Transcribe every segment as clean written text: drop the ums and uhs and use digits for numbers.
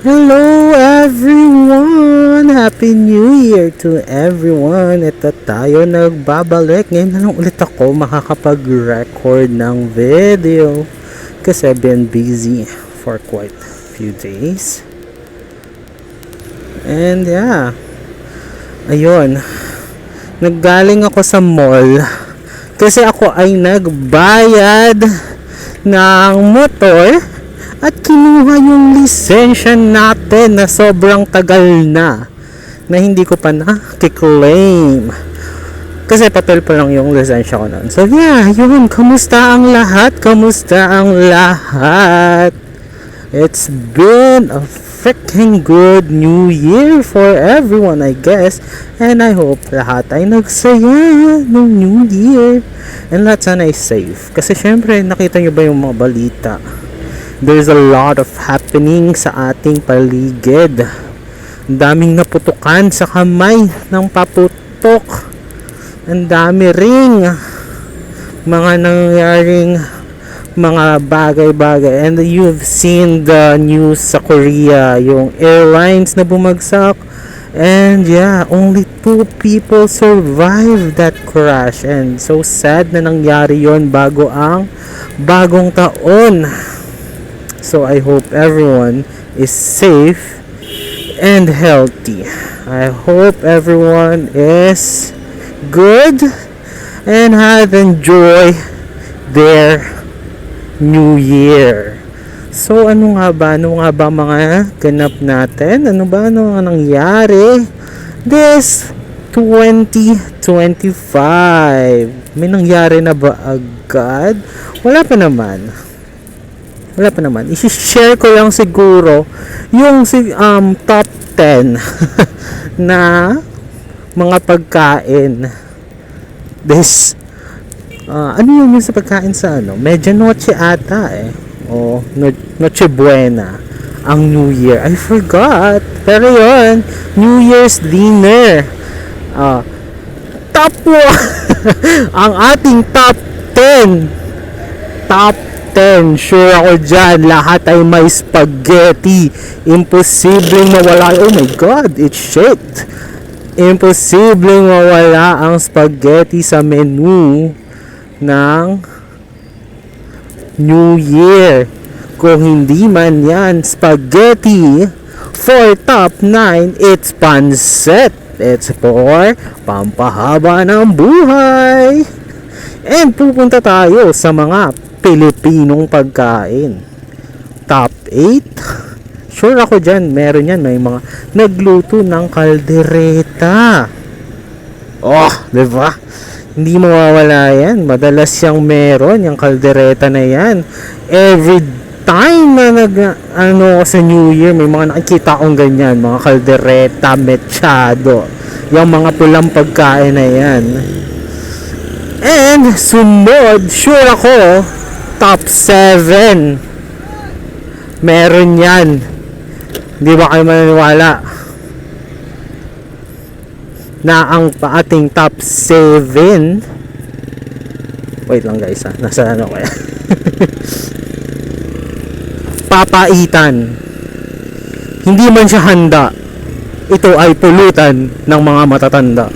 Hello everyone! Happy New Year to everyone! Ito tayo nagbabalik. Ngayon na lang ulit ako makakapag-record ng video kasi I've been busy for quite a few days. And yeah, ayun, naggaling ako sa mall kasi ako ay nagbayad ng motor at kinuha yung lisensya natin na sobrang tagal na hindi ko pa na-claim kasi papel pa lang yung lisensya ko noon. So yeah, yun, kamusta ang lahat? It's been a freaking good new year for everyone, I guess, and I hope lahat ay nagsaya ng new year and lahat sana ay safe kasi syempre nakita nyo ba yung mga balita? There's a lot of happening sa ating paligid. Daming naputukan sa kamay ng paputok. Ang dami ring mga nangyaring mga bagay-bagay. And you've seen the news sa Korea, yung airlines na bumagsak. And yeah, only 2 people survived that crash. And so sad na nangyari yon bago ang bagong taon. So I hope everyone is safe and healthy. I hope everyone is good and has enjoyed their new year. So ano nga ba mga ganap natin? Ano nga nangyari this 2025? May nangyari na ba agad? Wala pa naman. I-share ko lang siguro yung top 10 na mga pagkain this ano yun sa pagkain sa medianoche ata o Noche Buena ang New Year. I forgot, pero yun, New Year's dinner. Top 1 ang ating top 10, sure ako dyan, lahat ay may spaghetti. Imposibleng mawala. Oh my god, it shaked. Imposibleng mawala ang spaghetti sa menu ng New Year. Kung hindi man yan spaghetti, for top 9, it's pancit. It's for pampahaba ng buhay. And pupunta tayo sa mga Pilipinong pagkain. Top 8. Sure ako dyan, meron yan. May mga nagluto ng kaldereta. Oh, diba? Hindi mawawala yan. Madalas yung meron, yung kaldereta na yan. Every time na sa New Year, may mga nakikita akong ganyan. Mga kaldereta, mechado. Yung mga pulang pagkain na yan. And sunod, sure ako, top 7 meron yan. Hindi ba kayo maniniwala na ang ating top 7, wait lang guys nasa kaya papaitan. Hindi man siya handa, ito ay pulutan ng mga matatanda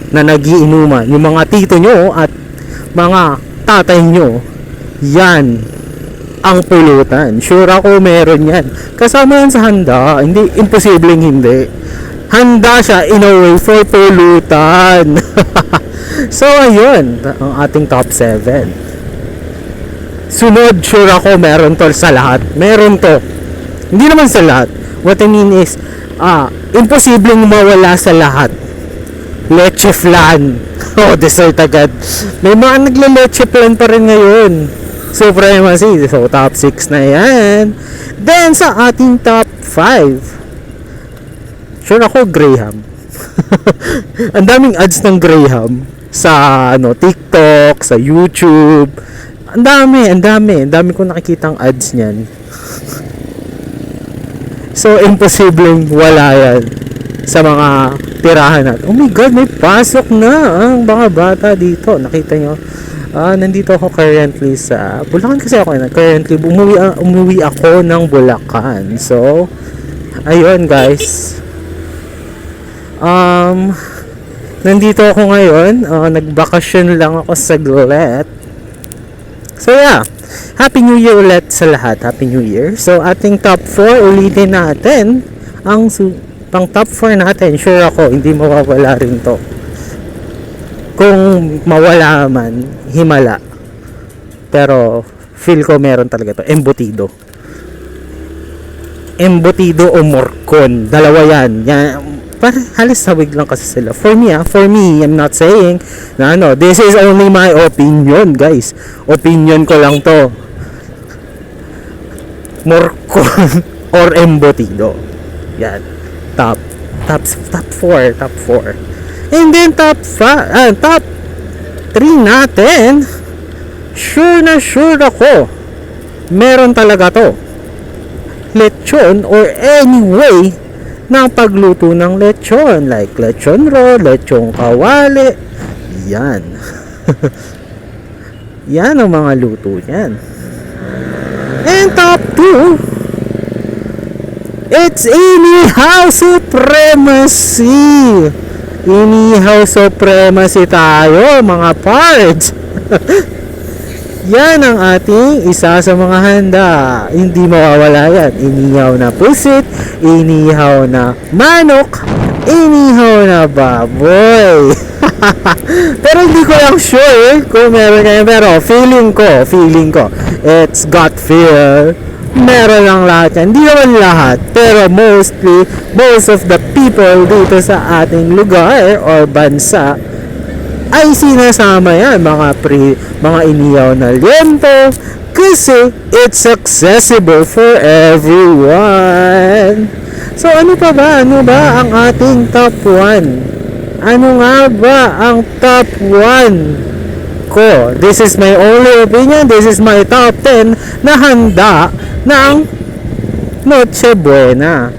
na nagiinuman. Yung mga tito nyo at mga tatay nyo, yan ang pulutan. Sure ako meron yan. Kasama yan sa handa. Hindi, imposibleng hindi. Handa siya in a way for pulutan. So, ayun. Ang ating top 7. Sunod, sure ako meron to sa lahat. Meron to. Hindi naman sa lahat. What I mean is, imposibleng mawala sa lahat. Leche flan. Oh, dessert agad. May mga nagle-leche flan pa rin ngayon. Supremacy. So, top 6 na yan. Then, sa ating top 5, sure ako, Graham. Ang daming ads ng Graham sa TikTok, sa YouTube. Ang dami ko nakikitang ads niyan. So, imposibleng wala yan sa mga tirahan natin. Oh my god, may pasok na ang mga bata dito. Nakita nyo? Nandito ako currently sa Bulacan kasi ako. Currently, umuwi ako ng Bulacan. So, Ayun guys. Nandito ako ngayon. Nagbakasyon lang ako saglit. So yeah. Happy New Year ulit sa lahat. Happy New Year. So ating top 4 ulitin natin. Pang top 4 natin, sure ako hindi mawawala rin to. Kung mawala man, himala. Pero feel ko meron talaga to. Embutido o morcon, dalawa yan. Halos sawig lang kasi sila. For me, I'm not saying na this is only my opinion, guys. Opinion ko lang to. Morcon or embutido. Yan. Top 4. And then top 3 natin. Sure na sure ako. Meron talaga to. Lechon or any way ng pagluto ng lechon, like lechon roll, lechon kawali, yan. Yan ang mga luto yan. And top 2, it's Inihaw Supremacy. Inihaw Supremacy tayo, mga parts. Yan ang ating isa sa mga handa. Hindi mawawala yan. Inihaw na pusit, inihaw na manok, inihaw na baboy. Pero hindi ko lang sure kung meron kayo. Pero feeling ko, it's gut feel. Meron lang lahat yan. Hindi naman lahat. Pero most of the people dito sa ating lugar or bansa ay sinasama yan, mga inihaw na liempo, kasi it's accessible for everyone. So ano ba ang ating top 1? Ano nga ba ang top 1 ko? This is my only opinion. This is my top 10 na handa ng Noche Buena.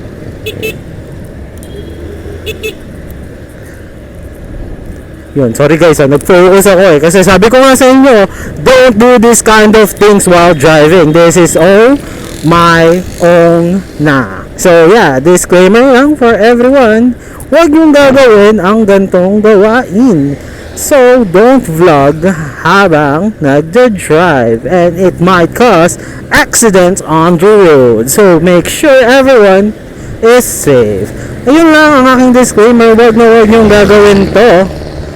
Yun, sorry guys, nag-focus ako kasi sabi ko nga sa inyo, don't do this kind of things while driving. This is all my own na. So yeah, disclaimer lang for everyone, huwag yung gagawin ang gantong gawain. So don't vlog habang nagde-drive and it might cause accidents on the road. So make sure everyone is safe. Ayun lang ang aking disclaimer, huwag yung gagawin to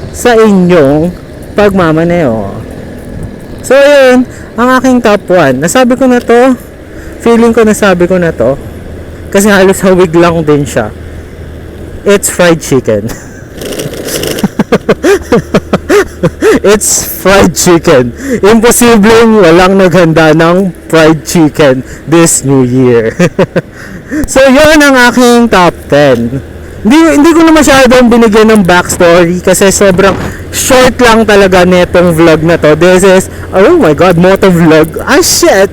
sa inyong pagmamaneho. So yun, ang aking top 1. Nasabi ko na to. Feeling ko nasabi ko na to. Kasi halos hawig lang din siya. It's fried chicken. It's fried chicken. Imposibleng walang naghanda ng fried chicken this New Year. So yun ang aking top 10. Hindi ko na masyadong binigyan ng backstory kasi sobrang short lang talaga netong vlog na to. This is, oh my god, motovlog. Ah, shit!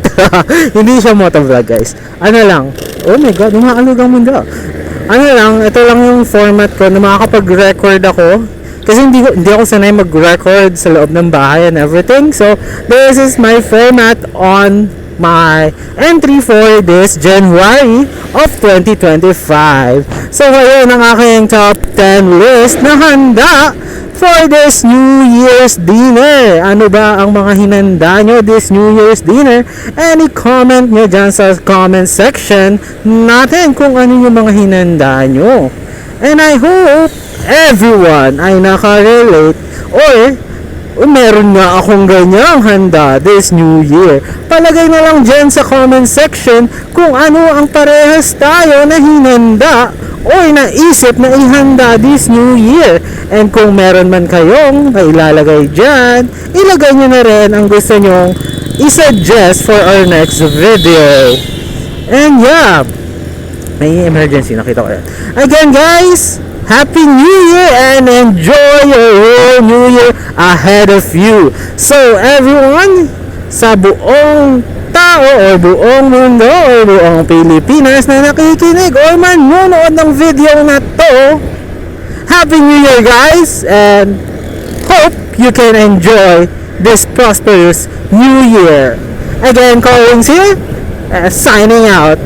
Hindi siya motovlog, guys. Ano lang, oh my god, umaalugang mundo. Ano lang, ito lang yung format ko na makakapag-record ako. Kasi hindi ako sanay mag-record sa loob ng bahay and everything. So, this is my format on my entry for this January of 2025. So ngayon ang aking top 10 list na handa for this New Year's dinner. Ano ba ang mga hinanda nyo this New Year's dinner? Any comment nyo dyan sa comment section natin kung ano yung mga hinanda nyo. And I hope everyone ay nakarelate or meron nga akong ganyang handa this New Year. Palagay na lang dyan sa comment section kung ano ang parehas tayo na hinanda o naisip na ihanda this New Year. And kung meron man kayong ilalagay dyan, ilagay nyo na rin ang gusto nyong isuggest for our next video. And yeah, may emergency, nakita ko yan. Again guys, Happy New Year and enjoy your whole New Year ahead of you. So everyone, sa buong tao o buong mundo o buong Pilipinas na nakikinig o manonood ng video na to, Happy New Year guys, and hope you can enjoy this prosperous New Year. Again, Collins here, signing out.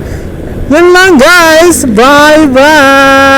Yun lang guys. Bye bye.